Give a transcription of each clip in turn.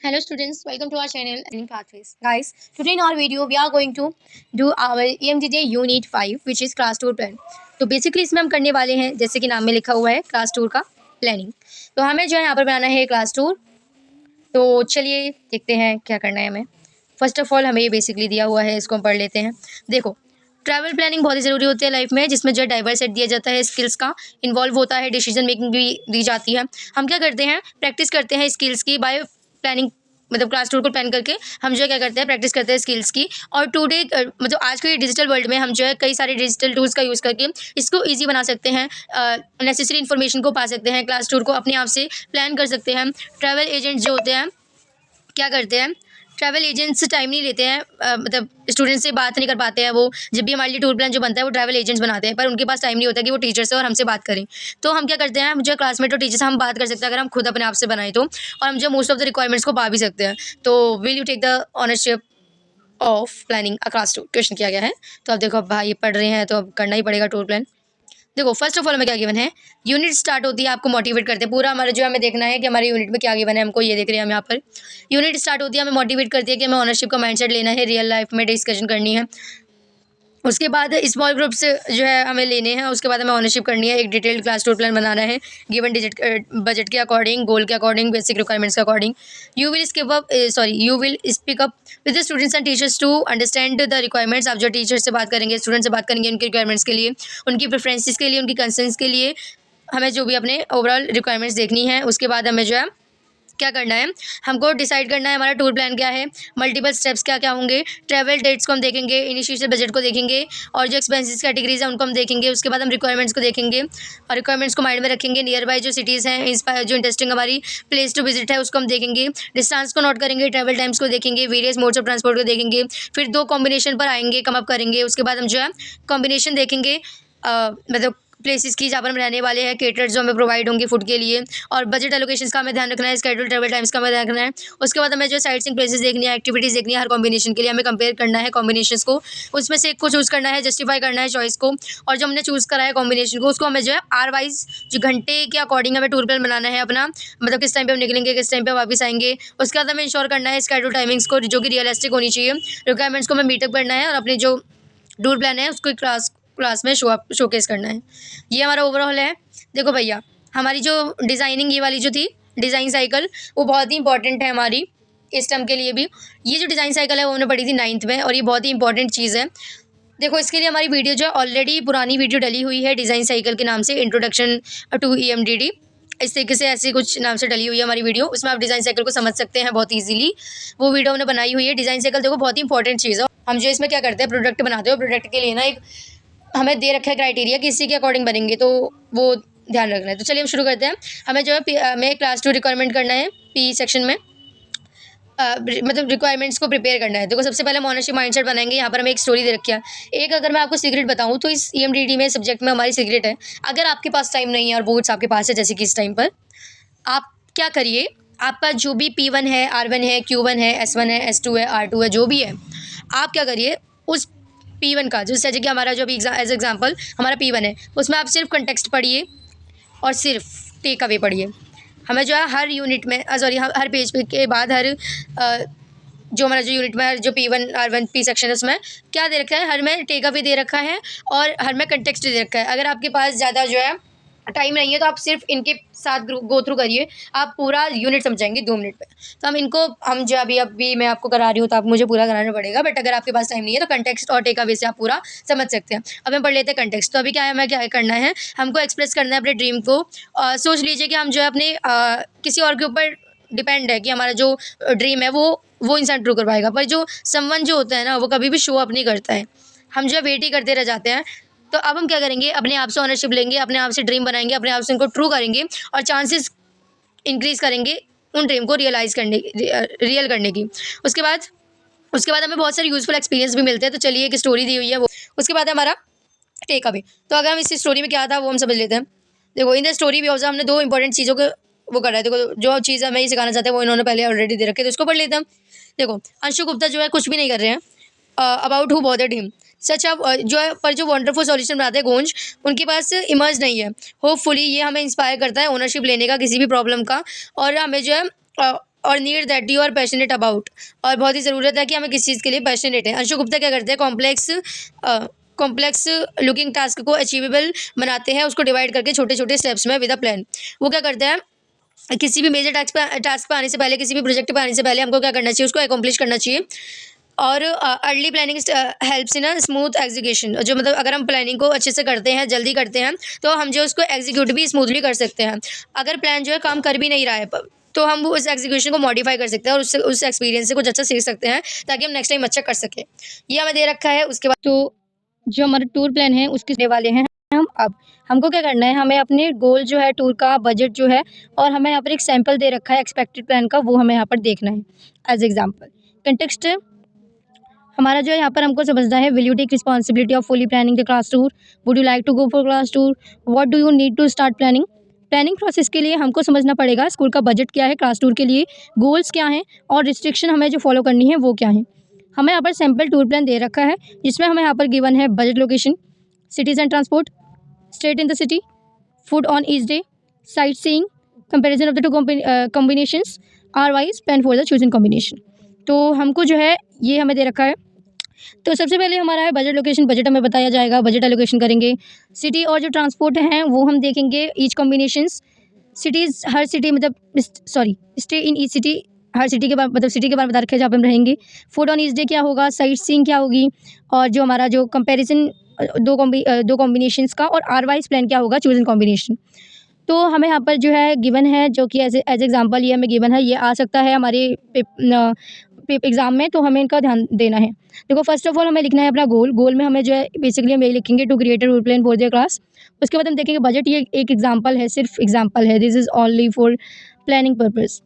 Hello students, welcome to our channel Learning Pathways. Guys, today in our video we are going to do our EMDJ Unit 5 which is class tour plan. तो basically इसमें हम करने वाले हैं जैसे कि नाम में लिखा हुआ है क्लास टूर का प्लानिंग। तो हमें जो है यहाँ पर बनाना है क्लास टूर। तो चलिए देखते हैं क्या करना है हमें। फर्स्ट ऑफ ऑल हमें ये बेसिकली दिया हुआ है, इसको हम पढ़ लेते हैं। देखो, ट्रैवल प्लानिंग बहुत ही ज़रूरी होती है लाइफ में, जिसमें जो है डाइवर्स सेट दिया जाता है, स्किल्स का इन्वॉल्व होता है, डिसीजन मेकिंग भी दी जाती है। हम क्या करते हैं, प्रैक्टिस करते हैं स्किल्स की बाय प्लानिंग, मतलब क्लास टूर को प्लान करके हम जो है क्या करते हैं, प्रैक्टिस करते हैं स्किल्स की। और टुडे मतलब आज के डिजिटल वर्ल्ड में हम जो है कई सारे डिजिटल टूल्स का यूज़ करके इसको ईजी बना सकते हैं, नेसेसरी इन्फॉर्मेशन को पा सकते हैं, क्लास टूर को अपने आप से प्लान कर सकते हैं। ट्रैवल एजेंट जो होते हैं क्या करते हैं, ट्रैवल एजेंट्स टाइम नहीं लेते हैं, मतलब स्टूडेंट्स से बात नहीं कर पाते हैं। वो जब भी हमारे लिए टूर प्लान जो बनता है वो ट्रैवल एजेंट्स बनाते हैं, पर उनके पास टाइम नहीं होता कि वो टीचर से और हमसे बात करें। तो हम क्या करते हैं, जो क्लासमेट और टीचर से हम बात कर सकते हैं अगर हम खुद अपने आप से बनाए तो, और हम जो मोस्ट ऑफ द रिक्वायरमेंट्स को पा भी सकते हैं। तो will you take the ownership of planning a class tour, question किया गया है। तो अब देखो, अब भाई पढ़ रहे हैं तो अब करना ही पड़ेगा टूर प्लान। देखो, फर्स्ट ऑफ ऑल हमें क्या गिवन है, यूनिट स्टार्ट होती है, आपको मोटिवेट करते हैं। पूरा हमारा जो हमें देखना है कि हमारे यूनिट में क्या गिवन है, हमको ये देख रहे हैं हम यहाँ पर। यूनिट स्टार्ट होती है, हमें मोटिवेट करती है कि हमें ओनरशिप का माइंडसेट लेना है, रियल लाइफ में डिस्कशन करनी है। उसके बाद स्मॉल ग्रुप से जो है हमें लेने हैं, उसके बाद हमें ओनरशिप करनी है, एक डिटेल्ड क्लास टूर प्लान बनाना है गिवन बजट के अकॉर्डिंग, गोल के अकॉर्डिंग, बेसिक रिक्वायरमेंट्स के according. You will speak up with the students and teachers to understand the requirements. आप जो टीचर से बात करेंगे, स्टूडेंट से बात करेंगे उनकी रिक्वायरमेंट्स के लिए, उनकी प्रेफरेंसेस के लिए, उनकी कंसर्न्स के लिए, हमें जो भी अपने ओवरऑल रिक्वायरमेंट्स देखनी है। उसके बाद हमें जो है क्या करना है, हमको डिसाइड करना है हमारा टूर प्लान क्या है, मल्टीपल स्टेप्स क्या क्या होंगे, ट्रैवल डेट्स को हम देखेंगे, इनिशियल बजट को देखेंगे, और जो एक्सपेंसेस कैटेगरीज हैं उनको हम देखेंगे। उसके बाद हम रिक्वायरमेंट्स को देखेंगे और रिक्वायरमेंट्स को माइंड में रखेंगे। नियर बाय जो सिटीज़ हैं, इंस्पायर जो इंटरेस्टिंग हमारी प्लेस टू विजिट है उसको हम देखेंगे। डिस्टेंस को नोट करेंगे, ट्रैवल टाइम्स को देखेंगे, वेरियस मोड्स ऑफ ट्रांसपोर्ट को देखेंगे। फिर दो कॉम्बिनेशन पर आएंगे, कम अप करेंगे। उसके बाद हम जो है कॉम्बिनेशन देखेंगे, मतलब प्लेसेस की जहाँ पर हम रहने वाले हैं, केटर्स जो हमें प्रोवाइड होंगे फूड के लिए, और बजट एलोकेशंस का हमें ध्यान रखना है, स्केड्यूल ट्रैवल टाइम्स का हमें ध्यान रखना है। उसके बाद हमें जो साइट सीइंग प्लेसेस देखनी है, एक्टिविटीज़ देखनी है, हर कॉम्बिनेशन के लिए हमें कंपेयर करना है कॉम्बिनेशंस को, उसमें से एक को चूज़ करना है, जस्टिफाई करना है चॉइस को, और जो हमने चूज़ करा है कॉम्बिनेशन को उसको हमें जो है आर वाइज जो घंटे के अकॉर्डिंग हमें टूर प्लान बनाना है अपना, मतलब किस टाइम पे हम निकलेंगे, किस टाइम पे वापस आएंगे। उसके बाद हमें इंश्योर करना है स्केड्यूल टाइमिंग्स को जो कि रियलिस्टिक होनी चाहिए, रिक्वायरमेंट्स को हमें मीटअप करना है, और अपनी जो टूर प्लान है उसको क्लास में शोकेस करना है। ये हमारा ओवरऑल है। देखो भैया, हमारी जो डिज़ाइनिंग ये वाली जो थी डिज़ाइन साइकिल, वो बहुत ही इंपॉर्टेंट है हमारी इस टर्म के लिए भी। ये जो डिज़ाइन साइकिल है वो हमने पढ़ी थी 9th में, और ये बहुत ही इंपॉर्टेंट चीज़ है। देखो, इसके लिए हमारी वीडियो जो है ऑलरेडी पुरानी वीडियो डली हुई है डिज़ाइन साइकिल के नाम से, इंट्रोडक्शन टू EMDD, इस तरीके से ऐसे कुछ नाम से डली हुई है हमारी वीडियो। उसमें आप डिज़ाइन साइकिल को समझ सकते हैं बहुत ईजिली, वो वीडियो हमने बनाई हुई है। डिज़ाइन साइकिल देखो बहुत ही इंपॉर्टेंट चीज़ है। हम जो इसमें क्या करते हैं, प्रोडक्ट बनाते हो, प्रोडक्ट के लिए ना एक हमें दे रखा है क्राइटेरिया कि इसी के अकॉर्डिंग बनेंगे, तो वो ध्यान रखना है। तो चलिए हम शुरू करते हैं। हमें जो है हमें क्लास 2 रिक्वायरमेंट करना है, पी सेक्शन में मतलब रिक्वायरमेंट्स को प्रिपेयर करना है। देखो, सबसे पहले हम ओनरशिप माइंडसेट बनाएंगे। यहाँ पर हमें एक स्टोरी दे रखी है। एक अगर मैं आपको सीक्रेट बताऊँ तो इस EMDD में सब्जेक्ट में हमारी सीक्रेट है। अगर आपके पास टाइम नहीं है और बोर्ड्स आपके पास है जैसे कि इस टाइम पर, आप क्या करिए, आपका जो भी P1 है, R1 है, Q1 है, S1 है, S2 है, R2 है, जो भी है, आप क्या करिए उस P1 का, जैसे कि हमारा जो भी एज एग्जाम्पल हमारा P1 है, उसमें आप सिर्फ कंटेक्स्ट पढ़िए और सिर्फ टेक अवे पढ़िए। हमें जो है हर यूनिट में सॉरी हर पेज पे के बाद हर जो हमारा जो यूनिट में हर जो P1 R1 P सेक्शन है उसमें क्या दे रखा है, हर में टेक अवे दे रखा है और हर में कंटेक्स्ट दे रखा है। अगर आपके पास ज़्यादा जो है टाइम नहीं है तो आप सिर्फ इनके साथ गो थ्रू करिए, आप पूरा यूनिट समझाएंगे 2 मिनट में। तो हम जो अभी मैं आपको करा रही हूँ तो आप मुझे पूरा कराना पड़ेगा, बट अगर आपके पास टाइम नहीं है तो कंटेक्स्ट और टेक अवे से आप पूरा समझ सकते हैं। अब हम पढ़ लेते हैं कंटेक्स्ट। तो अभी क्या है, हमें क्या करना है, हमको एक्सप्रेस करना है अपने ड्रीम को। सोच लीजिए कि हम जो है अपने किसी और के ऊपर डिपेंड है कि हमारा जो ड्रीम है वो इंसान ट्रू कर पाएगा, पर जो समवन जो होता है ना वो कभी भी शो अप नहीं करता है, हम जो है वेट ही करते रह जाते हैं। तो अब हम क्या करेंगे, अपने आप से ओनरशिप लेंगे, अपने आप से ड्रीम बनाएंगे, अपने आप से उनको ट्रू करेंगे और चांसेस इंक्रीज़ करेंगे उन ड्रीम को रियल करने की। उसके बाद हमें बहुत सारे यूज़फुल एक्सपीरियंस भी मिलते हैं। तो चलिए, एक स्टोरी दी हुई है वो, उसके बाद हमारा टेक अवे। तो अगर हम इस स्टोरी में क्या था वो हम समझ लेते हैं। देखो, इन द स्टोरी भी ऑब्जर्व, हमने 2 इंपॉर्टेंट चीज़ों को वो कर रहा है। देखो, जो चीज़ हमें ये सिखाना चाहते हैं वो इन्होंने पहले ऑलरेडी दे रखे, तो इसको पढ़ लेते हैं। देखो, अंशु गुप्ता जो है कुछ भी नहीं कर रहे हैं, about who bothered him such जो है, पर जो वंडरफुल सॉल्यूशन बनाते हैं गोंज, उनके पास इमर्ज नहीं है। होपफुली ये हमें इंस्पायर करता है ओनरशिप लेने का किसी भी प्रॉब्लम का, और हमें जो है और need that you are passionate about, और बहुत ही ज़रूरत है कि हमें किस चीज़ के लिए पैशनेट है। अंशु गुप्ता क्या करते हैं, कॉम्प्लेक्स लुकिंग टास्क को अचीवेबल बनाते हैं, उसको डिवाइड करके छोटे छोटे स्टेप्स में विद अ प्लान। वो क्या करते हैं, किसी भी मेजर टास्क पे आने से पहले, किसी भी प्रोजेक्ट पे आने से पहले हमको क्या करना चाहिए, उसको अकम्प्लिश करना चाहिए। और early planning helps in a smooth execution, जो मतलब अगर हम प्लानिंग को अच्छे से करते हैं, जल्दी करते हैं, तो हम जो उसको एग्जीक्यूट भी स्मूथली कर सकते हैं। अगर प्लान जो है काम कर भी नहीं रहा है तो हम वो उस एग्जीक्यूशन को मॉडिफाई कर सकते हैं और उससे उस एक्सपीरियंस से कुछ अच्छा सीख सकते हैं, ताकि हम नेक्स्ट टाइम अच्छा कर सकें। ये हमें दे रखा है। उसके बाद तो जो हमारा टूर प्लान है उसके देने वाले हैं हम। अब हमको क्या करना है, हमें अपने गोल जो है, टूर का बजट जो है, और हमें यहाँ पर एक सैंपल दे रखा है एक्सपेक्टेड प्लान का, वो हमें यहाँ पर देखना है एज एग्जाम्पल। कंटेक्स्ट हमारा जो है यहाँ पर हमको समझना है, will you take responsibility of fully planning the class tour, would you like to go for class tour, what do you need to start planning. Planning process के लिए हमको समझना पड़ेगा स्कूल का बजट क्या है, क्लास टूर के लिए गोल्स क्या हैं, और रिस्ट्रिक्शन हमें जो फॉलो करनी है वो क्या है। हमें यहाँ पर सैम्पल टूर प्लान दे रखा है, जिसमें हमें यहाँ पर गिवन है budget, location, cities and transport, state in the city, food on each day, sight seeing, comparison of the two combinations, are wise plan for the chosen combination. तो हमको जो है ये हमें दे रखा है। तो सबसे पहले हमारा है बजट, लोकेशन। बजट हमें बताया जाएगा, बजट एलोकेशन करेंगे। सिटी और जो ट्रांसपोर्ट हैं वो हम देखेंगे, ईच कॉम्बिनेशंस। सिटीज़, हर सिटी मतलब stay in each city, her city के बारे मतलब सिटी के बारे में बता रखे जहाँ पे हम रहेंगे। फूड ऑन ईच डे क्या होगा, साइट सीइंग क्या होगी, और जो हमारा जो कंपैरिजन दो कॉम्बिनेशंस का, और आर वाइज प्लान क्या होगा, चूजन कॉम्बिनेशन। तो हमें यहाँ पर जो है गिवन है, जो कि एज एग्जाम्पल ये हमें गिवन है, ये आ सकता है हमारे एग्ज़ाम में, तो हमें इनका ध्यान देना है। देखो, फर्स्ट ऑफ ऑल हमें लिखना है अपना गोल में हमें जो है बेसिकली हम यही लिखेंगे, to create a rule plan for their class. उसके बाद हम देखेंगे बजट, ये एक एग्जाम्पल है, सिर्फ एग्जाम्पल है, this is only for planning purpose.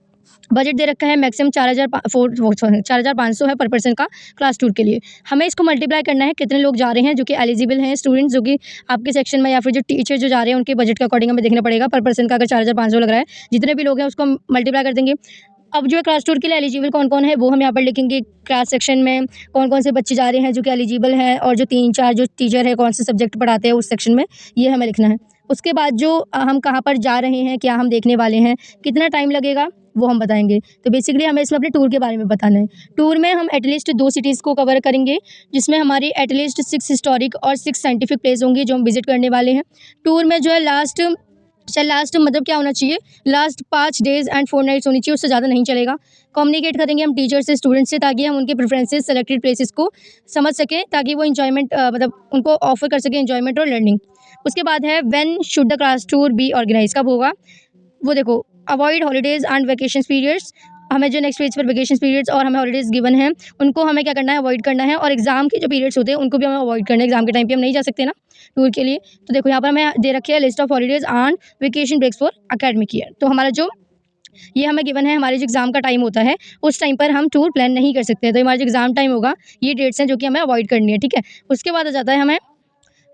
Budget दे रखा है मैक्सिमम 4,500 है पर पर्सन का क्लास टूर के लिए। हमें इसको मल्टीप्लाई करना है, कितने लोग जा रहे हैं जो कि एलिजिबल हैं, स्टूडेंट्स जो कि आपके सेक्शन में, या फिर जो टीचर जो जा रहे हैं उनके बजट के अकॉर्डिंग हमें देखना पड़ेगा। पर पर्सन का अगर 4,500 लग रहा है, जितने भी लोग हैं उसको हम मल्टीप्लाई कर देंगे। अब जो है क्लास टूर के लिए एलिजिबल कौन कौन है वो हम यहाँ पर लिखेंगे, क्लास सेक्शन में कौन कौन से बच्चे जा रहे हैं जो कि एलिजिबल हैं, और जो 3-4 जो टीचर है कौन से सब्जेक्ट पढ़ाते हैं उस सेक्शन में, ये हमें लिखना है। उसके बाद जो हम कहाँ पर जा रहे हैं, क्या हम देखने वाले हैं, कितना टाइम लगेगा, वो हम बताएंगे। तो बेसिकली हमें इसमें अपने टूर के बारे में बताना है। टूर में हम एटलीस्ट 2 सिटीज़ को कवर करेंगे, जिसमें हमारी एटलीस्ट 6 हिस्टोरिक और 6 साइंटिफिक प्लेस होंगी जो हम विजिट करने वाले हैं। टूर में जो है लास्ट मतलब क्या होना चाहिए, लास्ट 5 डेज़ एंड 4 नाइट्स होनी चाहिए, उससे ज़्यादा नहीं चलेगा। कम्युनिकेट करेंगे हम टीचर से, स्टूडेंट से, ताकि हम उनके प्रेफरेंसेस, सेलेक्टेड प्लेसेस को समझ सकें, ताकि वो इन्जॉयमेंट मतलब उनको ऑफर कर सकें इन्जॉयमेंट और लर्निंग। उसके बाद है when should the class tour be organise, कब होगा, वो देखो, avoid holidays and vacation periods. हमें जो नेक्स्ट पेज पर वैकेशन पीरियड्स और हमें हॉलीडेज़ गिवन हैं, उनको हमें क्या करना है, अवॉइड करना है। और एग्ज़ाम के जो पीरियड्स होते हैं उनको भी हमें अवॉइड करना है, एग्ज़ाम के टाइम पे हम नहीं जा सकते ना टूर के लिए। तो देखो यहाँ पर हमें दे रखी है list of holidays and vacation breaks for academic year. तो हमारा जो ये हमें गिवन है, हमारे जो एग्ज़ाम का टाइम होता है उस टाइम पर हम टूर प्लान नहीं कर सकते। तो हमारा जो एग्ज़ाम टाइम होगा, ये डेट्स हैं जो कि हमें अवॉइड करनी है, ठीक है। उसके बाद आ जाता है हमें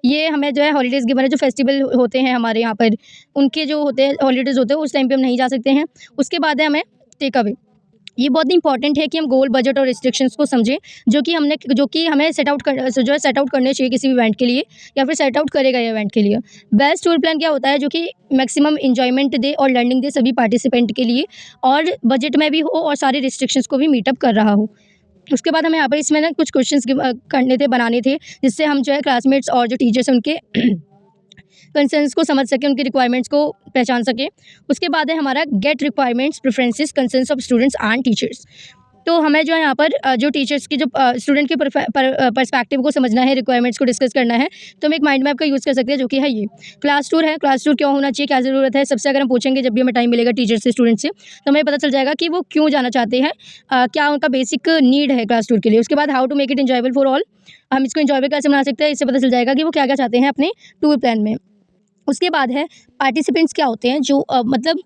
जो है हॉलीडेज़ गिवन है, जो फेस्टिवल होते हैं हमारे यहाँ पर, उनके जो होते हैं हॉलीडेज़ होते हैं उस टाइम पे हम नहीं जा सकते हैं। उसके बाद है हमें टेक अवे। ये बहुत इंपॉर्टेंट है कि हम गोल, बजट और रिस्ट्रिक्शंस को समझें, जो कि हमें सेट आउट करने चाहिए किसी भी इवेंट के लिए, या फिर सेट आउट करेगा ये इवेंट के लिए। बेस्ट टूर प्लान क्या होता है, जो कि मैक्सिमम इंजॉयमेंट दे और लर्निंग दे सभी पार्टिसिपेंट के लिए, और बजट में भी हो और सारे रिस्ट्रिक्शंस को भी मीटअप कर रहा हो। उसके बाद हमें यहाँ पर इसमें ना कुछ क्वेश्चंस करने थे, बनाने थे, जिससे हम जो है क्लासमेट्स और जो टीचर्स हैं उनके कंसर्न्स को समझ सकें, उनकी रिक्वायरमेंट्स को पहचान सकें। उसके बाद है हमारा get requirements, preferences, concerns of students and teachers. तो हमें जो है यहाँ पर जो टीचर्स की जो स्टूडेंट के पर्सपेक्टिव को समझना है, रिक्वायरमेंट्स को डिस्कस करना है, तो हम एक माइंड मैप का यूज़ कर सकते हैं, जो कि है ये क्लास टूर है। क्लास टूर क्यों होना चाहिए, क्या ज़रूरत है, सबसे अगर हम पूछेंगे जब भी हमें टाइम मिलेगा टीचर से, स्टूडेंट से, तो हमें पता चल जाएगा कि वो क्यों जाना चाहते हैं, क्या उनका बेसिक नीड है क्लास टूर के लिए। उसके बाद how to make it enjoyable for all, हम इसको इंजॉयबल कैसे बना सकते हैं, इससे पता चल जाएगा कि वो क्या क्या चाहते हैं अपने टूर प्लान में। उसके बाद है पार्टिसिपेंट्स क्या होते हैं, जो मतलब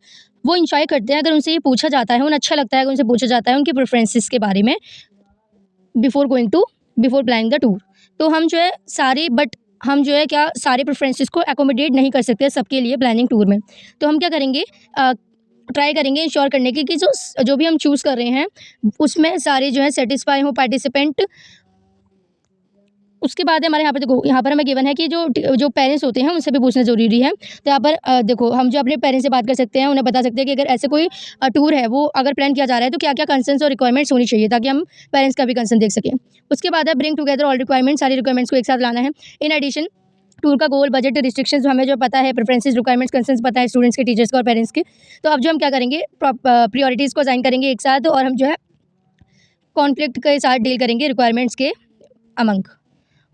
वो इंजॉय करते हैं, अगर उनसे ये पूछा जाता है, उन्हें अच्छा लगता है अगर उनसे पूछा जाता है उनके प्रेफरेंसेस के बारे में बिफोर प्लानिंग द टूर। तो हम जो है हम जो है क्या सारे प्रेफरेंसेस को एकोमोडेट नहीं कर सकते सबके लिए प्लानिंग टूर में। तो हम क्या करेंगे, ट्राई करेंगे इंश्योर करने की कि जो भी हम चूज़ कर रहे हैं उसमें सारे जो है सेटिस्फाई हो पार्टिसिपेंट उसके बाद हमारे यहाँ पर देखो, यहाँ पर हमें गिवन है कि जो पेरेंट्स होते हैं उनसे भी पूछना ज़रूरी है। तो यहाँ पर देखो, हम जो अपने पेरेंट्स से बात कर सकते हैं, उन्हें बता सकते हैं कि अगर ऐसे कोई टूर है वो अगर प्लान किया जा रहा है तो क्या-क्या कंसर्न्स और रिक्वायरमेंट्स होनी चाहिए, ताकि हम पेरेंट्स का भी कंसर्न देख सकें। उसके बाद है ब्रिंग टुगेदर ऑल रिक्वायरमेंट्स, सारी रिक्वायरमेंट्स को एक साथ लाना है। इन एडिशन टूर का गोल, बजट, रिस्ट्रिक्शंस हमें जो पता है, प्रेफरेंसेस, रिक्वायरमेंट्स, कंसर्न्स पता है स्टूडेंट्स के, टीचर्स के और पेरेंट्स के। तो अब जो हम क्या करेंगे, प्रायोरिटीज़ को असाइन करेंगे एक साथ, और हम जो है कॉन्फ्लिक्ट के साथ डील करेंगे रिक्वायरमेंट्स के अमंग।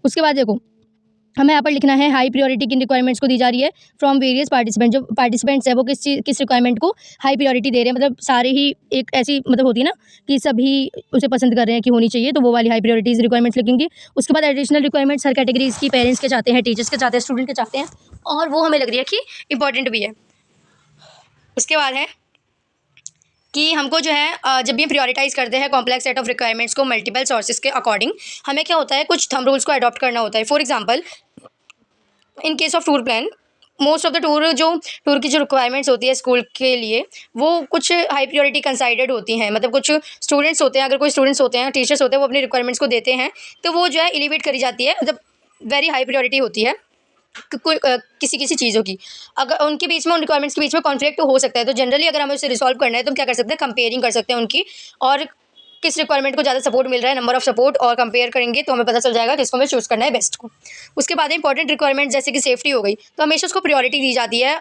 उसके बाद देखो, हमें यहाँ पर लिखना है हाई प्रायोरिटी किन रिक्वायरमेंट्स को दी जा रही है फ्रॉम वेरियस पार्टिसिपेंट। जो पार्टिसिपेंट्स है वो किस रिक्वायरमेंट को हाई प्रायोरिटी दे रहे हैं, मतलब सारे ही एक ऐसी मतलब होती है ना कि सभी उसे पसंद कर रहे हैं कि होनी चाहिए, तो वो वाली हाई प्रायोरिटीज रिक्वायरमेंट्स लिखेंगे। उसके बाद एडिशनल रिक्वायरमेंट्स हर कैटेगरीज की, पेरेंट्स के चाहते हैं, टीचर्स के चाहते हैं, स्टूडेंट के चाहते हैं, और वो हमें लग रही है कि इंपॉर्टेंट भी है। उसके बाद है कि हमको जो है जब भी हम प्रायोरिटाइज़ करते हैं कॉम्प्लेक्स सेट ऑफ रिक्वायरमेंट्स को मल्टीपल सोर्सेज के अकॉर्डिंग, हमें क्या होता है, कुछ थंब रूल्स को अडॉप्ट करना होता है। For example, in case of tour plan, most of the tour की जो रिक्वायरमेंट्स होती है स्कूल के लिए, वो कुछ हाई प्रायोरिटी कंसाइडेड होती हैं। मतलब कुछ स्टूडेंट्स होते हैं, अगर कोई स्टूडेंट्स होते हैं, टीचर्स होते हैं, वो अपनी रिक्वायरमेंट्स को देते हैं, तो वो जो है एलिवेट करी जाती है, मतलब वेरी हाई प्रायोरिटी होती है कोई किसी चीज़ों की। अगर उनके बीच में, उन रिक्वायरमेंट्स के बीच में कॉन्फ्लिक्ट हो सकता है, तो जनरली अगर हमें उसे रिसॉल्व करना है तो हम क्या कर सकते हैं, कंपेयरिंग कर सकते हैं उनकी, और किस रिक्वायरमेंट को ज़्यादा सपोर्ट मिल रहा है, नंबर ऑफ सपोर्ट, और कंपेयर करेंगे तो हमें पता चल जाएगा किसको हमें चूज़ करना है बेस्ट को। उसके बाद इंपॉर्टेंट रिक्वायरमेंट जैसे कि सेफ्टी हो गई, तो हमेशा उसको प्रायोरिटी दी जाती है,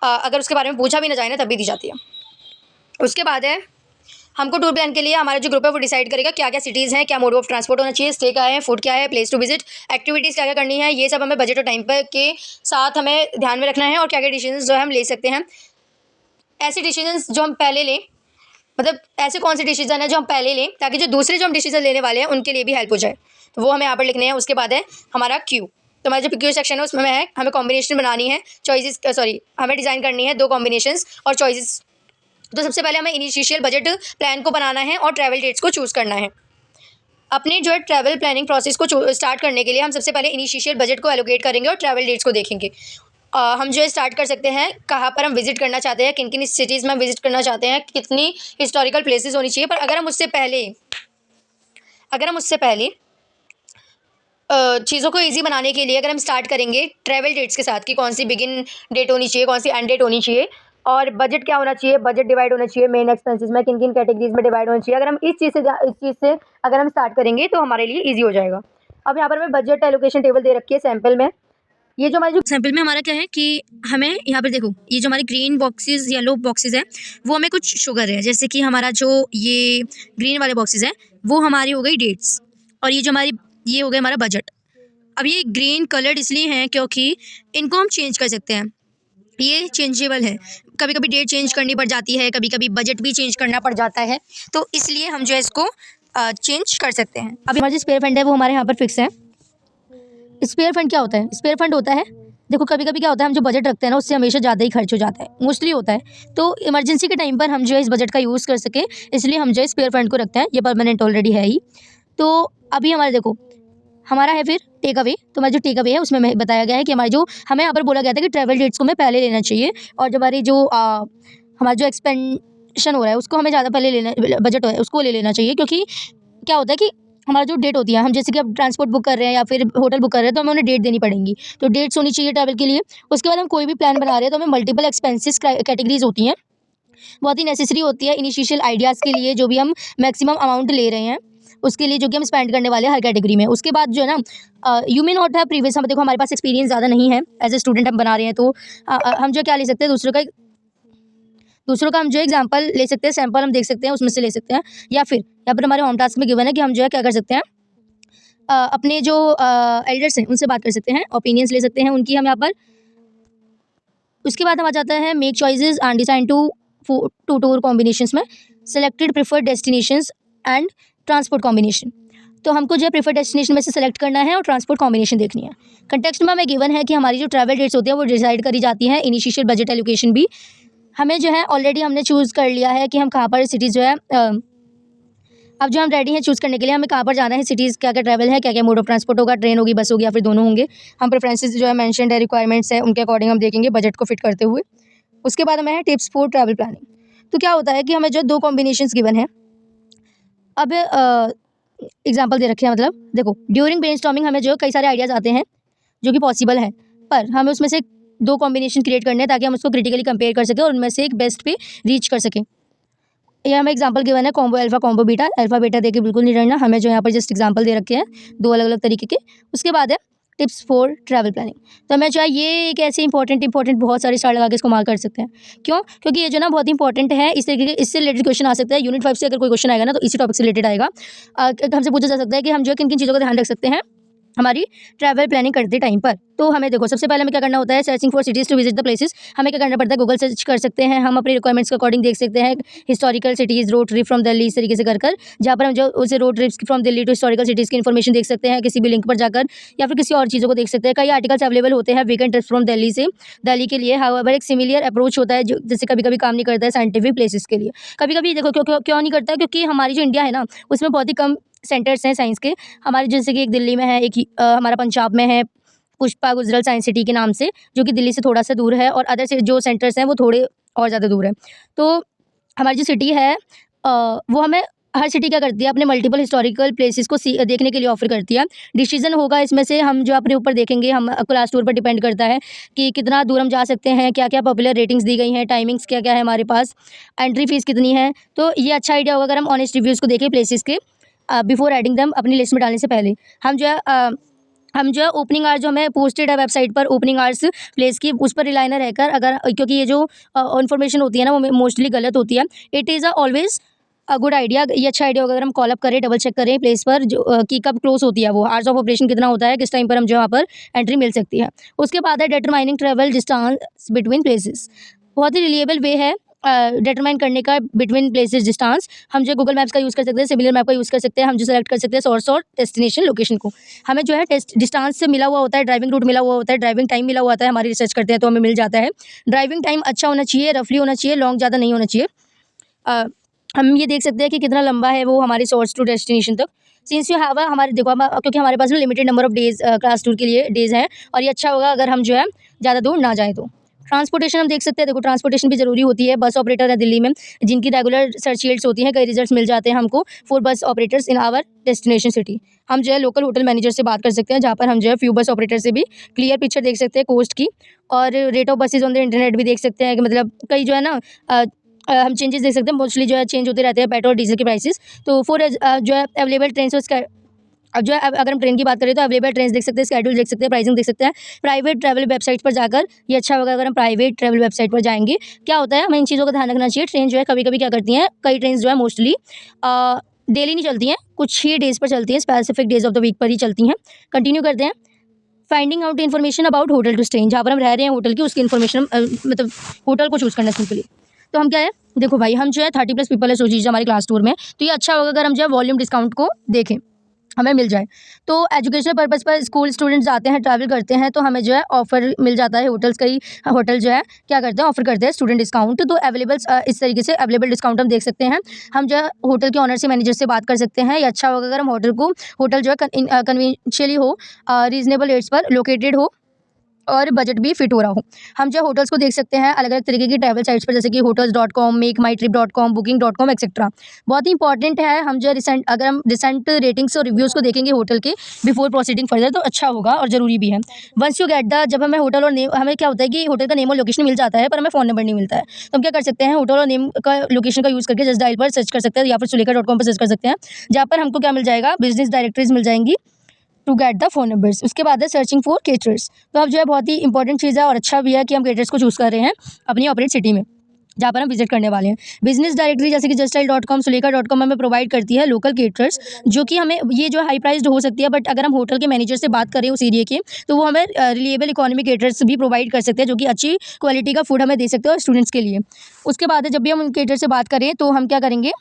अगर उसके बारे में पूछा भी ना जाए ना तब भी दी जाती है। उसके बाद है, हमको टूर प्लान के लिए हमारा जो ग्रुप है वो डिसाइड करेगा क्या क्या सिटीज़ हैं, क्या मोड ऑफ ट्रांसपोर्ट होना चाहिए, स्टे क्या है, फूड क्या है, प्लेस टू विजिट, एक्टिविटीज़ क्या क्या करनी है, ये सब हमें बजट और टाइम पर के साथ हमें ध्यान में रखना है, और क्या क्या डिसीजंस जो है हम ले सकते हैं। ऐसे डिसीजंस जो हम पहले लें, मतलब ऐसे कौन से डिसीजन है जो हम पहले लें, ताकि जो दूसरे जो हम डिसीजन लेने वाले हैं उनके लिए भी हेल्प हो जाए, तो वो हमें यहाँ पर लिखने हैं। उसके बाद है हमारा क्यू, तो हमारा जो क्यू सेक्शन है उसमें है हमें कॉम्बिनेशन बनानी है, हमें डिज़ाइन करनी है 2 कॉम्बिनेशंस और चॉइसेस। तो सबसे पहले हमें इनिशियल बजट प्लान को बनाना है और ट्रैवल डेट्स को चूज़ करना है। अपने जो है ट्रैवल प्लानिंग प्रोसेस को स्टार्ट करने के लिए हम सबसे पहले इनिशियल बजट को एलोकेट करेंगे और ट्रैवल डेट्स को देखेंगे। हम जो है स्टार्ट कर सकते हैं, कहाँ पर हम विजिट करना चाहते हैं, किन किन सिटीज़ में हम विजिट करना चाहते हैं, कितनी हिस्टोरिकल प्लेसेस होनी चाहिए। पर अगर हम उससे पहले चीज़ों को ईजी बनाने के लिए अगर हम स्टार्ट करेंगे ट्रैवल डेट्स के साथ कि कौन सी बिगिन डेट होनी चाहिए, कौन सी एंड डेट होनी चाहिए, और बजट क्या होना चाहिए, बजट डिवाइड होना चाहिए मेन एक्सपेंसेस में, किन किन कैटेगरीज में डिवाइड होना चाहिए। अगर हम इस चीज़ से अगर हम स्टार्ट करेंगे तो हमारे लिए ईजी हो जाएगा। अब यहाँ पर हमें बजट एलोकेशन टेबल दे रखी है सैम्पल में। ये जो हमारे जो सैम्पल में हमारा क्या है कि हमें यहाँ पर देखो, ये जो हमारे ग्रीन बॉक्सेस, येलो बॉक्सेस हैं, वो हमें कुछ शुगर है। जैसे कि हमारा जो ये ग्रीन वाले बॉक्सेस हैं वो हमारी हो गई डेट्स, और ये जो हमारी ये हो गया हमारा बजट। अब ये ग्रीन कलर्ड इसलिए हैं क्योंकि इनको हम चेंज कर सकते हैं, ये चेंजेबल है। कभी कभी डेट चेंज करनी पड़ जाती है, कभी कभी बजट भी चेंज करना पड़ जाता है, तो इसलिए हम जो है इसको चेंज कर सकते हैं। अभी हमारा जो स्पेयर फंड है वो हमारे यहाँ पर फिक्स है। स्पेयर फंड क्या होता है? स्पेयर फंड होता है, देखो कभी कभी क्या होता है, हम जो बजट रखते हैं ना उससे हमेशा ज़्यादा ही खर्च हो जाता है, मोस्टली होता है। तो इमरजेंसी के टाइम पर हम जो है इस बजट का यूज़ कर सके, इसलिए हम जो है स्पेयर फंड को रखते हैं। ये परमानेंट ऑलरेडी है ही। तो अभी हमारे देखो, हमारा है फिर टेक अवे। तो हमारा जो टेक अवे है उसमें हमें बताया गया है कि हमारे जो हमें यहाँ पर बोला गया था कि ट्रैवल डेट्स को हमें पहले लेना चाहिए, और जो हमारी जो हमारा जो एक्सपेंशन हो रहा है उसको हमें ज़्यादा पहले लेना, बजट है उसको ले लेना चाहिए। क्योंकि क्या होता है कि हमारा जो डेट होती है, हम जैसे कि अब ट्रांसपोर्ट बुक कर रहे हैं या फिर होटल बुक कर रहे हैं, तो हमें उन्हें डेट देनी पड़ेंगी, तो डेट्स होनी चाहिए ट्रैवल के लिए। उसके बाद हम कोई भी प्लान बना रहे हैं तो हमें मल्टीपल एक्सपेंसेस कैटेगरीज होती हैं, बहुत ही नेसेसरी होती है इनिशियल आइडियाज़ के लिए, जो भी हम मैक्सिमम अमाउंट ले रहे हैं उसके लिए, जो कि हम स्पेंड करने वाले हैं हर कैटेगरी में। उसके बाद जो है ना, you may not have previous, हम देखो हमारे पास एक्सपीरियंस ज़्यादा नहीं है, एज ए स्टूडेंट हम बना रहे हैं, तो हम जो क्या ले सकते हैं, दूसरों का हम जो एग्जांपल ले सकते हैं, सैंपल हम देख सकते हैं, उसमें से ले सकते हैं। या फिर यहाँ पर हमारे होम टास्क में गिवन है कि हम जो है क्या कर सकते हैं, अपने जो एल्डर्स हैं उनसे बात कर सकते हैं, ओपिनियंस ले सकते हैं उनकी हम यहाँ पर। उसके बाद हम आ जाता है make choices and decide to tour combinations में selected preferred destinations and transport combination. तो हमको जो है प्रेफर्ड डेस्टिनेशन में से सेलेक्ट करना है और ट्रांसपोर्ट कॉम्बिनेशन देखनी है। कंटेक्स्ट में हमें गिवन है कि हमारी जो ट्रैवल डेट्स होती हैं वो डिसाइड करी जाती हैं, इनिशियल बजट एलोकेशन भी हमें जो है ऑलरेडी हमने चूज़ कर लिया है कि हम कहाँ पर सिटीज़ जो है, अब जो हम रेडी हैं चूज़ करने के लिए हमें कहाँ पर जाना है, सिटीज़ क्या क्या ट्रैवल है, क्या क्या मोड ऑफ ट्रांसपोर्ट होगा, ट्रेन होगी, बस होगी, या फिर दोनों होंगे। हम प्रेफरेंसेस जो है मैंशनड है, रिक्वायरमेंट्स है, उनके अकॉर्डिंग हम देखेंगे बजट को फिट करते हुए। उसके बाद हमें है टिप्स फॉर ट्रैवल प्लानिंग। तो क्या होता है कि हमें जो 2 कॉम्बिनेशंस गिवन है, अब एग्जाम्पल दे रखे हैं, मतलब देखो ड्यूरिंग ब्रेनस्टॉर्मिंग हमें जो कई सारे आइडियाज़ आते हैं जो कि पॉसिबल हैं, पर हमें उसमें से 2 कॉम्बिनेशन क्रिएट करने हैं ताकि हम उसको क्रिटिकली कंपेयर कर सकें और उनमें से एक बेस्ट पे रीच कर सकें। ये हमें एग्जांपल गिवन है combo alpha, combo beta. Alpha beta देके बिल्कुल नहीं डरना, हमें जो यहाँ पर जस्ट एग्जांपल दे रखे हैं 2 अलग-अलग तरीके के। उसके बाद है टिप्स फॉर ट्रैवल प्लानिंग। तो हमें जो है ये एक ऐसे इंपॉर्टेंट बहुत सारे स्टार लगा के इसको मार्क कर सकते हैं। क्यों? क्योंकि ये जो ना बहुत इंपॉर्टेंट है, इस तरीके के इससे रिलेटेड क्वेश्चन आ सकता है। यूनिट 5 से अगर कोई क्वेश्चन आएगा ना तो इसी टॉपिक से रिलेटेड आएगा। हमसे पूछा जा सकता है कि हम जो है किन-किन चीज़ों का ध्यान रख सकते हैं हमारी ट्रैवल प्लानिंग करते टाइम पर। तो हमें देखो सबसे पहले हमें क्या करना होता है, searching for cities to visit the places. हमें क्या करना पड़ता है, गूगल सर्च कर सकते हैं, हम अपनी रिक्वायरमेंट्स के अकॉर्डिंग देख सकते हैं historical cities, road trip from Delhi, इस तरीके से कर जहाँ पर हम जो उसे road trips from Delhi to historical cities की इन्फॉर्मेशन देख सकते हैं किसी भी लिंक पर जाकर, या फिर किसी और चीज़ों को देख सकते हैं। कई आर्टिकल्स अवेलेबल होते हैं वीकेंड ट्रिप्स फ्रॉम दिल्ली से, दिल्ली के लिए। हाउएवर एक सिमिलर अप्रोच होता है जो जैसे कभी-कभी काम नहीं करता है साइंटिफिक प्लेसेस के लिए। कभी-कभी देखो क्यों नहीं करता है, क्योंकि हमारी जो इंडिया है ना उसमें बहुत ही कम सेंटर्स हैं साइंस के। हमारे जैसे कि एक दिल्ली में है, एक हमारा पंजाब में है पुष्पा गुजरल साइंस सिटी के नाम से, जो कि दिल्ली से थोड़ा सा दूर है, और अदर से जो सेंटर्स हैं वो थोड़े और ज़्यादा दूर है। तो हमारी जो सिटी है वो हमें हर सिटी क्या करती है, अपने मल्टीपल हिस्टोरिकल प्लेसेस को देखने के लिए ऑफर करती है। डिसीजन होगा इसमें से हम जो अपने ऊपर देखेंगे, हम क्लास टूर पर डिपेंड करता है कि कितना दूर हम जा सकते हैं, क्या क्या पॉपुलर रेटिंग्स दी गई हैं, टाइमिंग्स क्या क्या है हमारे पास, एंट्री फीस कितनी है। तो ये अच्छा आइडिया होगा अगर हम ऑनेस्ट रिव्यूज़ को देखें प्लेसेस के बिफोर एडिंग देम अपनी लिस्ट में डालने से पहले। हम जो है ओपनिंग आवर्स जो हमें पोस्टेड है वेबसाइट पर, ओपनिंग आवर्स प्लेस की, उस पर रिलाई ना रहकर, अगर क्योंकि ये जो इन्फॉर्मेशन होती है ना वो मोस्टली गलत होती है। It is always a good idea, ये अच्छा आइडिया होगा अगर हम कॉल अप करें, डबल चेक करें प्लेस पर जो कि कब क्लोज होती है, वो आवर्स ऑफ ऑपरेशन कितना होता है, किस टाइम पर हम जो वहाँ पर एंट्री मिल सकती है। उसके बाद है determining travel distance between places. बहुत ही रिलिएबल वे है डिटरमाइन करने का बिटवीन प्लेसेस डिस्टेंस। हम जो गूगल मैप्स का यूज़ कर सकते हैं, सिमिलर मैप का यूज़ कर सकते हैं। हम जो सेलेक्ट कर सकते हैं सोर्स और डेस्टिनेशन लोकेशन को। हमें जो है डिस्टेंस से मिला हुआ होता है, ड्राइविंग रूट मिला हुआ होता है, ड्राइविंग टाइम मिला हुआ होता है। हमारी रिसर्च करते हैं तो हमें मिल जाता है। ड्राइविंग टाइम अच्छा होना चाहिए, रफली होना चाहिए, लॉन्ग ज़्यादा नहीं होना चाहिए। हम ये देख सकते हैं कि कितना लंबा है वो हमारे सोर्स टू डेस्टिनेशन तक। सिंस यू हैव हमारे देखो क्योंकि हमारे पास में limited number of days class tour के लिए डेज हैं, और ये अच्छा होगा अगर हम जो है ज़्यादा दूर ना जाएँ तो। ट्रांसपोर्टेशन हम देख सकते हैं, देखो ट्रांसपोर्टेशन भी ज़रूरी होती है। बस ऑपरेटर है दिल्ली में जिनकी रेगुलर सर्च शील्ड्स होती हैं, कई रिजल्ट्स मिल जाते हैं हमको for bus operators in our destination city. हम जो है लोकल होटल मैनेजर से बात कर सकते हैं, जहाँ पर हम जो है फ्यू बस ऑपरेटर से भी क्लियर पिक्चर देख सकते हैं कोस्ट की, और rate of buses on the internet भी देख सकते हैं कि मतलब कई जो है ना हम चेंजेस देख सकते हैं। मोस्टली जो है चेंज होते रहते हैं पेट्रोल डीजल के प्राइसेस। तो फॉर जो है अवेलेबल ट्रेन से अब जो है अगर हम ट्रेन की बात करें तो अवेलेबल ट्रेन देख सकते हैं, स्केड्यूल देख सकते हैं, प्राइसिंग देख सकते हैं। प्राइवेट ट्रैवल वेबसाइट पर जाकर ये अच्छा होगा अगर हम प्राइवेट ट्रैवल वेबसाइट पर जाएंगे। क्या होता है, हमें इन चीज़ों का ध्यान रखना चाहिए। ट्रेन जो है कभी-कभी क्या करती हैं, कई ट्रेन जो है मोस्टली डेली नहीं चलती हैं, कुछ ही डेज़ पर चलती हैं, specific days of the week पर ही चलती हैं। कंटिन्यू करते हैं। Finding out information about hotel to stay, जहाँ पर हम रह रहे हैं होटल की उसकी इन्फॉर्मेशन मतलब होटल को चूज़ करना सिंपली। तो हम क्या है, देखो भाई हम जो है 30+ पीपल है सोच लीजिए हमारी क्लास टूर में, तो ये अच्छा होगा अगर हम जो है वॉल्यूम डिस्काउंट को देखें, हमें मिल जाए। तो एजुकेशनल पर्पज़ पर स्कूल स्टूडेंट्स जाते हैं, ट्रैवल करते हैं, तो हमें जो है ऑफ़र मिल जाता है। होटल्स कई होटल जो है क्या करते हैं, ऑफ़र करते हैं स्टूडेंट डिस्काउंट। तो अवेलेबल इस तरीके से अवेलेबल डिस्काउंट हम देख सकते हैं। हम जो है होटल के ऑनर से, मैनेजर से बात कर सकते हैं। ये अच्छा होगा अगर हम होटल जो है कन्वेंशियली हो, रीज़नेबल रेट्स पर लोकेटेड हो और बजट भी फिट हो रहा हो। हम जो होटल्स को देख सकते हैं अलग-अलग तरीके की ट्रैवल साइट्स पर, जैसे कि hotels.com, मेकमाईट्रिप.com, booking.com एक्सेट्रा। बहुत ही इंपॉर्टेंट है। हम जो अगर हम रिसेंट रेटिंग्स और रिव्यूज़ को देखेंगे होटल के बिफोर प्रोसीडिंग फर्दर तो अच्छा होगा और ज़रूरी भी है। वंस यू गेट द जब हमें होटल और नेम, हमें क्या होता है कि होटल का नेम और लोकेशन मिल जाता है पर हमें फ़ोन नंबर नहीं मिलता है। तो हम क्या कर सकते हैं, होटल और नेम का लोकेशन का यूज़ करके जस्ट डायल पर सर्च कर सकते हैं, या फिर sulekha.com पर सर्च कर सकते हैं, जहाँ पर हमको क्या मिल जाएगा, बिज़नेस डायरेक्टरीज़ मिल जाएंगी to get the phone numbers. उसके बाद है सर्चिंग फॉर केटरर्स। तो अब जो है बहुत ही इंपॉर्टेंट चीज़ है और अच्छा भी है कि हम केटरर्स को चूज़ कर रहे हैं अपनी ऑपरेट सिटी में, जहाँ पर हम विजिट करने वाले हैं। बिजनेस डायरेक्टरी जैसे कि justdial.com, sulekha.com हमें प्रोवाइड करती है लोकल केटरर्स, जो कि हमें ये जो हाई प्राइस्ड हो सकती है, बट अगर हम होटल के मैनेजर से बात करें उस एरिया के, तो वो हमें रिलिएबल इकोनॉमिक केटरर्स भी प्रोवाइड कर सकते हैं, जो कि अच्छी क्वालिटी का फूड हमें दे सकते हैं और स्टूडेंट्स के लिए। उसके बाद है जब भी हम उन केटर से बात करें तो हम क्या करेंगे,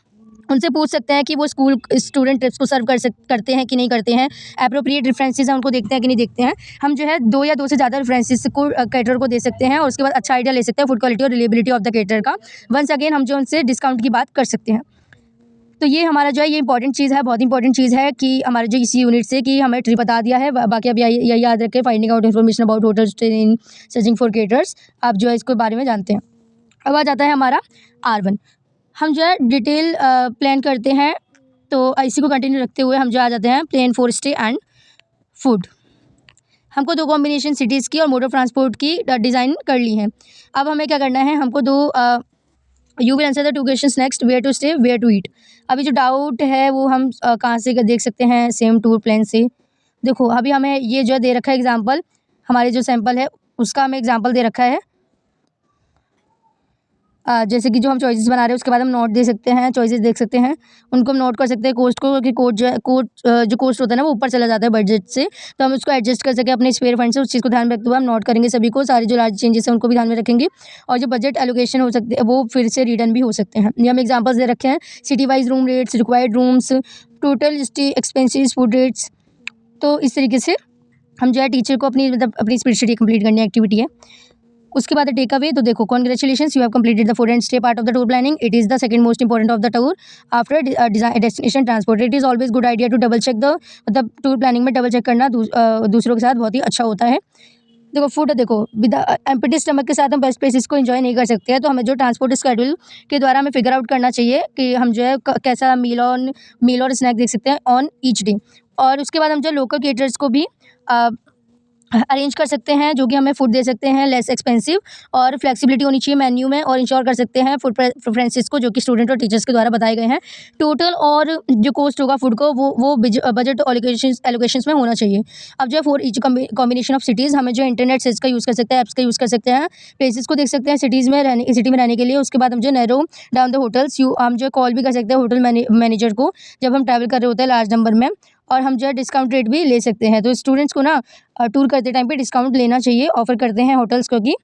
उनसे पूछ सकते हैं कि वो स्कूल स्टूडेंट ट्रिप्स को सर्व करते हैं कि नहीं करते हैं। एप्रोप्रिएट रेफरेंसेस हैं उनको देखते हैं कि नहीं देखते हैं। हम जो है 2 या 2 से ज़्यादा रेफरेंसेस को कैटर को दे सकते हैं, और उसके बाद अच्छा आइडिया ले सकते हैं फूड क्वालिटी और रिलेबिलिटी ऑफ द कैटर का। वंस अगेन हम जो उनसे डिस्काउंट की बात कर सकते हैं। तो ये हमारा जो है ये इंपॉर्टेंट चीज़ है, बहुत इंपॉर्टेंट चीज़ है कि हमारे जो इसी यूनिट से कि हमें ट्रिप बता दिया है। बाकी अब यही याद रखें, finding out information about hotels, train, searching for caterers. आप जो है इसके बारे में जानते हैं। अब आ जाता है हमारा R1। हम जो है डिटेल प्लान करते हैं तो इसी को कंटिन्यू रखते हुए हम जो आ जाते हैं plan for stay and food. हमको 2 कॉम्बिनेशन सिटीज़ की और मोड ऑफ ट्रांसपोर्ट की डिज़ाइन कर ली है। अब हमें क्या करना है, हमको you will answer the 2 questions next, where to stay, where to eat. अभी जो डाउट है वो हम कहाँ से देख सकते हैं, सेम टूर प्लान से। देखो अभी हमें ये जो दे रखा है एग्जाम्पल, हमारे जो सैम्पल है उसका हमें एग्जाम्पल दे रखा है। जैसे कि जो हम चॉइसेस बना रहे हैं उसके बाद हम नोट दे सकते हैं, चॉइसेस देख सकते हैं, उनको हम नोट कर सकते हैं कोस्ट को, क्योंकि जो कोस्ट होता है ना वो ऊपर चला जाता है बजट से, तो हम उसको एडजस्ट कर सकें अपने स्पेयर फंड से, उस चीज़ को ध्यान में रखते हुए हम नोट करेंगे सभी को, सारे जो लार्ज चेंजेस हैं उनको भी ध्यान में रखेंगे। और जो बजट एलोकेशन हो सकते हैं वो फिर से रिटर्न भी हो सकते हैं। ये हम एग्जाम्पल्स दे रखे हैं, city wise room rates, required rooms, total stay expenses, food rates. तो इस तरीके से हम जो है टीचर को अपनी स्पीड स्टडी कंप्लीट करनी एक्टिविटी है। उसके बाद टेक अवे, तो देखो congratulations, you have completed the food and stay part of the tour planning. It is the second most important of the tour after destination transport. It is always good idea to double check मतलब tour planning में double check करना दूसरों के साथ बहुत ही अच्छा होता है। देखो फूड, देखो विद एम्प्टी स्टमक के साथ हम बेस्ट प्लेसेस को एंजॉय नहीं कर सकते हैं, तो हमें जो ट्रांसपोर्ट स्केड्यूल के द्वारा हमें फिगर आउट करना चाहिए कि हम जो है कैसा मील और स्नैक देख सकते हैं ऑन ईच डे। और उसके बाद हम जो लोकल केटर्स को भी अरेंज कर सकते हैं, जो कि हमें फूड दे सकते हैं लेस एक्सपेंसिव, और फ्लेक्सिबिलिटी होनी चाहिए मेन्यू में, और इंश्योर कर सकते हैं फूड प्रेफरेंसेस को जो कि स्टूडेंट और टीचर्स के द्वारा बताए गए हैं। टोटल और जो कॉस्ट होगा फूड को वो बजट एलोकेशंस में होना चाहिए। अब जो है for each combination of cities हमें जो इंटरनेट सेट्स का यूज़ कर सकते हैं, ऐप्स का यूज़ कर सकते हैं, प्लेसेस को देख सकते हैं सिटी में रहने के लिए। उसके बाद हम जो नैरो डाउन द होटल्स, हम जो कॉल भी कर सकते हैं होटल मैनेजर को जब हम ट्रैवल कर रहे होते हैं लार्ज नंबर में, और हम जो है डिस्काउंट रेट भी ले सकते हैं। तो स्टूडेंट्स को ना टूर करते टाइम पे डिस्काउंट लेना चाहिए, ऑफर करते हैं होटल्स क्योंकि,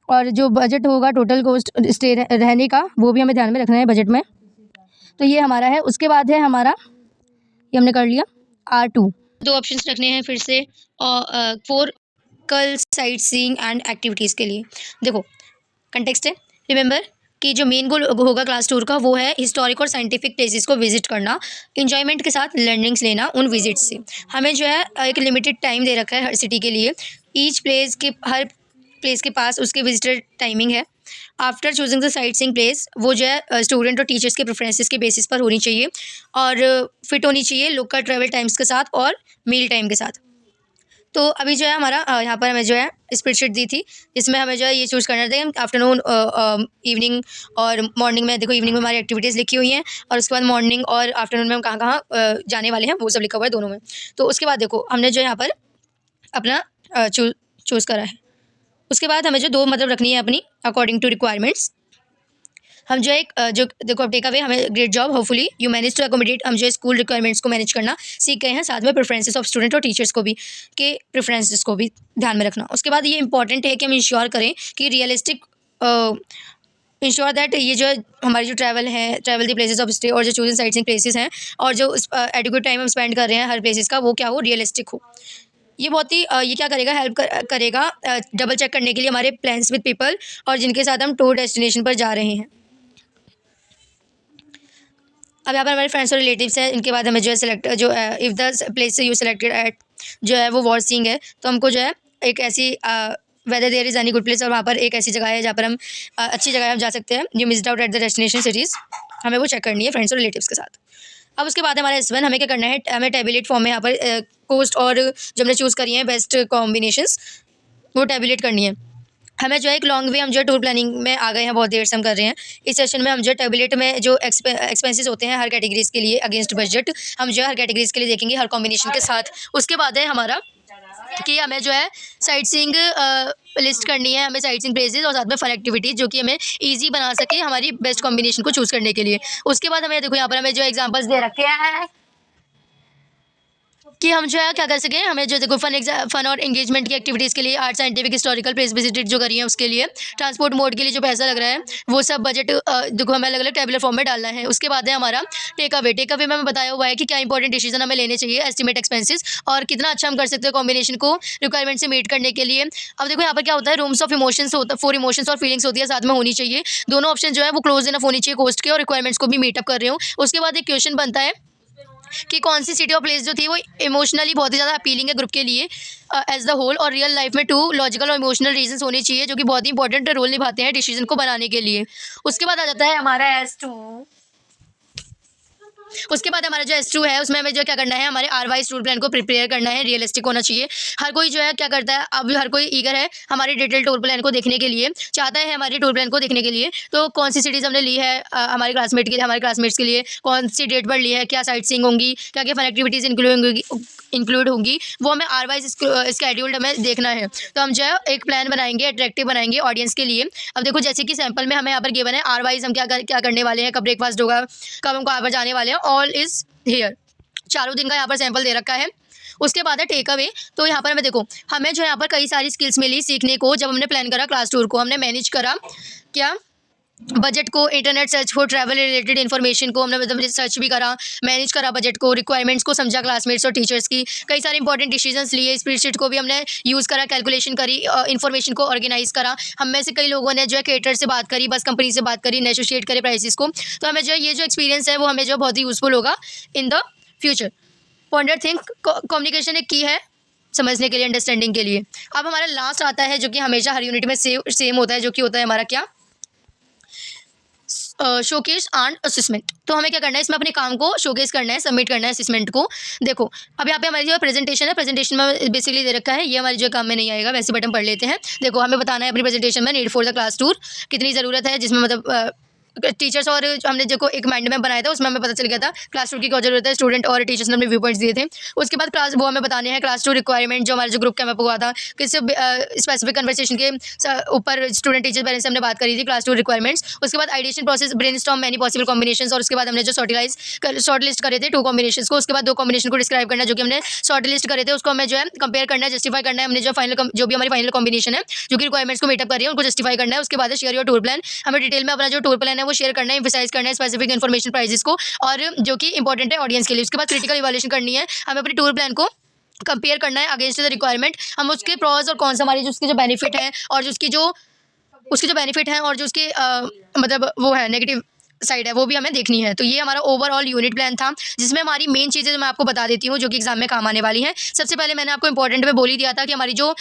और जो बजट होगा टोटल कॉस्ट स्टे रहने का वो भी हमें ध्यान में रखना है बजट में। तो ये हमारा है। उसके बाद है हमारा, ये हमने कर लिया R2। 2 ऑप्शंस रखने हैं फिर से फॉर कल साइट सीइंग एंड एक्टिविटीज़ के लिए। देखो कंटेक्स्ट है, रिमेंबर कि जो मेन गोल होगा क्लास टूर का वो है हिस्टोरिक और साइंटिफिक प्लेसेस को विजिट करना, इंजॉयमेंट के साथ लर्निंग्स लेना उन विजिट्स से। हमें जो है एक लिमिटेड टाइम दे रखा है हर सिटी के लिए, हर प्लेस के पास उसके विजिटर टाइमिंग है। After choosing the sight seeing place, वो जो है स्टूडेंट और टीचर्स के प्रेफरेंसेस के बेसिस पर होनी चाहिए, और फिट होनी चाहिए लोकल ट्रैवल टाइम्स के साथ और मील टाइम के साथ। तो अभी जो है हमारा यहाँ पर हमें जो है स्प्रेडशीट दी थी, जिसमें हमें जो है ये चूज़ करना था आफ्टरनून, इवनिंग और मॉर्निंग में। देखो इवनिंग में हमारी एक्टिविटीज़ लिखी हुई हैं, और उसके बाद मॉर्निंग और आफ्टरनून में हम कहाँ कहाँ जाने वाले हैं वो सब लिखा हुआ है दोनों में। तो उसके बाद देखो हमने जो यहाँ पर अपना चूज़ करा है। उसके बाद हमें जो 2 मतलब रखनी है अपनी अकॉर्डिंग टू रिक्वायरमेंट्स। हम जो एक जो देखो अब टेक अवे, हमें great job, hopefully you manage to accommodate. हम जो स्कूल रिक्वायरमेंट्स को मैनेज करना सीख गए हैं, साथ में प्रेफरेंसेस ऑफ स्टूडेंट और टीचर्स को भी के प्रेफरेंसेस को भी ध्यान में रखना। उसके बाद ये इंपॉर्टेंट है कि हम इंश्योर करें कि रियलिस्टिक इंश्योर दैट ये जो हमारी जो travel the places of stay और जो चूजन साइट्स एंड प्लेसेस हैं, और जो एडिक्वेट टाइम हम स्पेंड कर रहे हैं हर प्लेसेस का, वो क्या हो, रियलिस्टिक हो। ये बहुत ही ये क्या करेगा, हेल्प करेगा डबल चेक करने के लिए हमारे प्लान्स विद पीपल और जिनके साथ हम टूर डेस्टिनेशन पर जा रहे हैं। अब यहाँ पर हमारे फ्रेंड्स और रिलेटिव्स हैं, इनके बाद हमें जो है सेलेक्ट जो if the place you selected at जो है वो वॉर सीइंग है, तो हमको जो है एक ऐसी whether there is any good place, और वहाँ पर एक ऐसी जगह है जहाँ पर हम अच्छी जगह हम जा सकते हैं, you missed out at the destination cities, हमें वो चेक करनी है फ्रेंड्स और रिलेटिव्स के साथ। अब उसके बाद हमारा S1, हमें क्या करना है, हमें टेबुलेट फॉर्म में यहाँ पर कोस्ट और जो हमने चूज़ करी है बेस्ट कॉम्बिनेशंस वो टेबुलेट करनी है। हमें जो है एक लॉन्ग वे हम जो है टूर प्लानिंग में आ गए हैं, बहुत देर से हम कर रहे हैं। इस सेशन में हम जो टेबुलेट में जो एक्सपेंसेस होते हैं हर कैटेगरीज़ के लिए अगेंस्ट बजट, हम जो है हर कैटेगरीज़ के लिए देखेंगे हर कॉम्बिनेशन के साथ। उसके बाद है हमारा कि हमें जो है साइट सीइंग लिस्ट करनी है, हमें साइट सीइंग प्लेसेस और साथ में फन एक्टिविटीज़ जो कि हमें ईजी बना सके हमारी बेस्ट कॉम्बिनेशन को चूज़ करने के लिए। उसके बाद हमें देखो यहाँ पर हमें जो एग्जाम्पल्स दे रखे हैं कि हम जो है क्या कर सकें, हमें जो देखो फन और एंगेजमेंट की एक्टिविटीज़ के लिए, art scientific historical place visited जो करी है उसके लिए, ट्रांसपोर्ट मोड के लिए जो पैसा लग रहा है वो सब बजट देखो हमें अलग अलग टेबुलर फॉर्म में डालना है। उसके बाद है हमारा टेक अवे में हमें बताया हुआ है कि क्या इंपॉर्टेंट डिसीजन हमें लेने चाहिए, एस्टिमेट एक्सपेंसेस और कितना अच्छा हम कर सकते हैं कॉम्बिनेशन को रिक्वायरमेंट से मीट करने के लिए। अब देखो यहाँ पर क्या होता है, रूम्स ऑफ इमोशंस होता है, 4 इमोशंस और फीलिंग्स होती है साथ में होनी चाहिए, दोनों ऑप्शन जो है वो क्लोज इनफ होनी चाहिए कोस्ट के और रिक्वायरमेंट्स को भी मीटअप कर रहे हो। उसके बाद एक क्वेश्चन बनता है कि कौन सी सिटी और प्लेस जो थी वो इमोशनली बहुत ही ज़्यादा अपीलिंग है ग्रुप के लिए एज द होल, और रियल लाइफ में 2 लॉजिकल और इमोशनल रीजंस होने चाहिए जो कि बहुत ही इंपॉर्टेंट रोल निभाते हैं डिसीजन को बनाने के लिए। उसके बाद आ जाता है हमारा S2। उसके बाद हमारा जो S2 है उसमें हमें जो क्या करना है, हमारे RY टूर प्लान को प्रिपेयर करना है, रियलिस्टिक होना चाहिए। हर कोई जो है क्या करता है, अब हर कोई ईगर है हमारे डिटेल टूर प्लान को देखने के लिए, चाहता है हमारे टूर प्लान को देखने के लिए। तो कौन सी सिटीज़ हमने ली है हमारे क्लासमेट के लिए, हमारे क्लासमेट्स के लिए कौन सी डेट पर ली है, क्या साइट सीइंग होंगी, क्या क्या फन एक्टिविटीज़ इंक्लूड होंगी, वो हमें RY स्केड्यूल्ड हमें देखना है। तो हम जो है एक प्लान बनाएंगे, अट्रैक्टिव बनाएंगे ऑडियंस के लिए। अब देखो जैसे कि सैंपल में हमें यहाँ पर गिवन है RY हम क्या करने वाले हैं, कब ब्रेकफास्ट होगा, कब हम कहाँ पर जाने वाले हैं, ऑल इज़ हियर। चारों दिन का यहाँ पर सैंपल दे रखा है। उसके बाद है टेक अवे। तो यहाँ पर हमें देखो, हमें जो यहाँ पर कई सारी स्किल्स मिली सीखने को जब हमने प्लान करा क्लास टूर को। हमने मैनेज करा क्या, बजट को, इंटरनेट सर्च को, ट्रैवल रिलेटेड इन्फॉर्मेशन को हमने मतलब सर्च भी करा, मैनेज करा बजट को, रिक्वायरमेंट्स को समझा क्लासमेट्स और टीचर्स की, कई सारे इंपॉर्टेंट डिसीजंस लिए, स्प्रेडशीट को भी हमने यूज़ करा, कैलकुलेशन करी, इन्फॉर्मेशन को ऑर्गेनाइज करा। हम में से कई लोगों ने जो है केटर से बात करी, बस कंपनी से बात करी, नेगोशिएट करे प्राइसेस को। तो हमें जो है ये जो एक्सपीरियंस है वो हमें जो बहुत ही यूज़फुल होगा in the future. Ponder think, communication एक की है समझने के लिए, अंडरस्टैंडिंग के लिए। अब हमारा लास्ट आता है जो कि हमेशा हर यूनिट में सेम होता है, जो कि होता है हमारा क्या, शोकेस एंड असेसमेंट। तो हमें क्या करना है, इसमें अपने काम को शोकेस करना है, सबमिट करना है असेसमेंट को। देखो अब यहाँ पे हमारी जो प्रेजेंटेशन है, प्रेजेंटेशन में बेसिकली दे रखा है, ये हमारे जो काम में नहीं आएगा, वैसे बटन पढ़ लेते हैं। देखो हमें बताना है अपनी प्रेजेंटेशन में need for the class tour कितनी ज़रूरत है, जिसमें मतलब टीचर्स और हमने जो एक माइंड में बनाया था उसमें हमें पता चल गया था क्लास टूर की क्या जरूरत है, स्टूडेंट और टीचर्स ने अपने व्यू पॉइंट्स दिए थे। उसके बाद क्लास वो हमें बताने हैं क्लास टूर रिक्वायरमेंट, जो हमारा जो ग्रुप कैंप हुआ था, किस स्पेसिफिक कन्वर्सेशन के ऊपर स्टूडेंट टीचर पेरेंट्स से हमने बात करी थी, क्लास टूर रिक्वायरमेंट्स। उसके बाद ideation process, brainstorm many possible combinations, और उसके बाद हमने जो शॉर्ट लिस्ट करे थे 2 कॉम्बिनेशंस को। उसके बाद 2 कॉम्बिनेशन को डिस्क्राइब करना जो कि हमने शॉर्ट लिस्ट करे थे, उसको हमें जो है कंपेयर करना है, जस्टिफाई करना है। हमने जो फाइनल जो भी हमारी फाइनल कॉम्बिनेशन है जो कि रिक्वायरमेंट्स को मीटअप कर रही है उनको जस्टिफाई करना है। उसके बाद शेयर योर टूर प्लान, हमें डिटेल में अपना जो टूर प्लान है वो शेयर करना है, एम्फसाइज करना है स्पेसिफिक इन्फॉर्मेशन प्राइजेस को, और जो कि इंपॉर्टेंट है ऑडियंस के लिए। उसके बाद क्रिटिकल इवैल्यूएशन करनी है, हमें अपने टूर प्लान को कंपेयर करना है अगेंस्ट द रिक्वायरमेंट। हम उसके प्रॉस और कौन सा हमारी जो उसके जो बेनिफिट है और जो उसके जो बेनिफिट हैं और जो उसके मतलब वो है नेगेटिव साइड है वो भी हमें देखनी है। तो ये हमारा ओवरऑल यूनिट प्लान था, जिसमें हमारी मेन चीज़ें मैं आपको बता देती हूँ जो कि एग्जाम में काम आने वाली हैं। सबसे पहले मैंने आपको इंपॉर्टेंट में बोल ही दिया था कि हमारी जो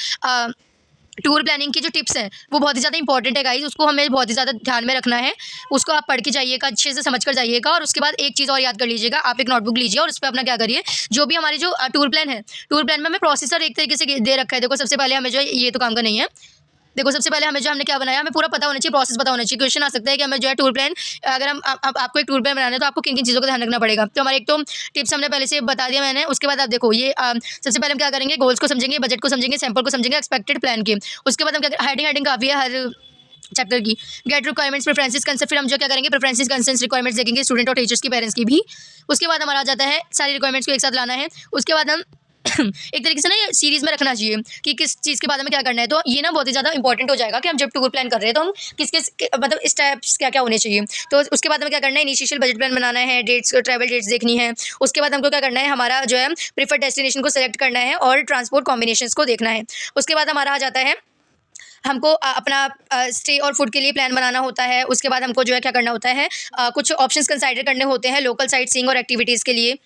टूर प्लानिंग की जो टिप्स हैं वो बहुत ही ज़्यादा इंपॉर्टेंट है गाइस, उसको हमें बहुत ही ज़्यादा ध्यान में रखना है। उसको आप पढ़ के जाइएगा, अच्छे से समझ कर जाइएगा। और उसके बाद एक चीज़ और याद कर लीजिएगा, आप एक नोटबुक लीजिए और उस पर अपना क्या करिए, जो भी हमारी जो टूर प्लान है, टूर प्लान में हमें प्रोसेसर एक तरीके से दे रखा है। देखो सबसे पहले हमें जो है ये तो काम का नहीं है, देखो सबसे पहले हमें जो हमने क्या बनाया, हमें पूरा पता होना चाहिए, प्रोसेस पता होना चाहिए। क्वेश्चन आ सकता है कि हमें जो है टूर प्लान, अगर हम आपको एक टूर प्लान बनाना है तो आपको किन किन चीज़ों का ध्यान रखना पड़ेगा। तो हमारे एक तो टिप्स हमने पहले से बता दिया मैंने। उसके बाद आप देखो ये सबसे पहले हम क्या करेंगे, गोल्स को समझेंगे, बजट को समझेंगे, सैंपल को समझेंगे, एक्सपेक्टेड प्लान के। उसके बाद हम क्या, हेडिंग काफ़ी है हर चैप्टर की। गेट रिक्वायरमेंट्स, प्रेफरेंसेस, कंसेप्ट, फिर हम जो क्या करेंगे प्रेफरेंसेस, कंसेंट्स, रिक्वायरमेंट्स देखेंगे स्टूडेंट और टीचर्स की, पेरेंट्स की भी। उसके बाद हमारा आ जाता है सारी रिक्वायरमेंट्स को एक साथ लाना है। उसके बाद हम एक तरीके से ना ये सीरीज़ में रखना चाहिए कि किस चीज़ के बाद में क्या करना है। तो ये ना बहुत ही ज़्यादा इंपॉर्टेंट हो जाएगा कि हम जब टूर प्लान कर रहे हैं तो हम किस किस मतलब स्टेप्स क्या क्या होने चाहिए। तो उसके बाद हमें क्या करना है, इनिशियल बजट प्लान बनाना है, डेट्स, ट्रैवल डेट्स देखनी है। उसके बाद हमको क्या करना है, हमारा जो है प्रीफर्ड डेस्टिनेशन को सेलेक्ट करना है और ट्रांसपोर्ट कॉम्बिनेशंस को देखना है। उसके बाद हमारा आ जाता है हमको अपना स्टे और फूड के लिए प्लान बनाना होता है। उसके बाद हमको जो है क्या करना होता है, कुछ ऑप्शंस कंसाइडर करने होते हैं लोकल साइट सीइंग और एक्टिविटीज़ के लिए।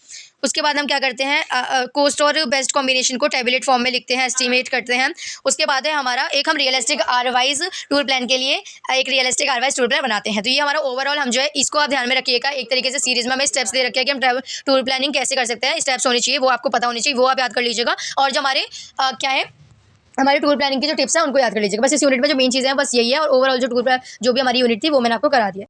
उसके बाद हम क्या करते हैं, कोस्ट और बेस्ट कॉम्बिनेशन को टेबलेट फॉर्म में लिखते हैं, एस्टीमेट करते हैं। उसके बाद है हमारा एक हम रियलिस्टिक RYs टूर प्लान के लिए एक रियलिस्टिक RYs टूर प्लान बनाते हैं। तो ये हमारा ओवरऑल हम जो है इसको आप ध्यान में रखिएगा। एक तरीके से सीरीज़ में हमें स्टेप्स दे रखे हैं कि हम टूर प्लानिंग कैसे कर सकते हैं, स्टेप्स होने चाहिए, वो आपको पता होनी चाहिए, वो आप याद कर लीजिएगा। और जो हमारे क्या है, हमारे टूर प्लानिंग की जो टिप्स हैं उनको याद कर लीजिएगा। बस इस यूनिट में जो मेन चीज़ें हैं बस यही है। और ओवरऑल जो टूर प्लान जो भी हमारी यूनिट थी वो मैंने आपको करा दिया।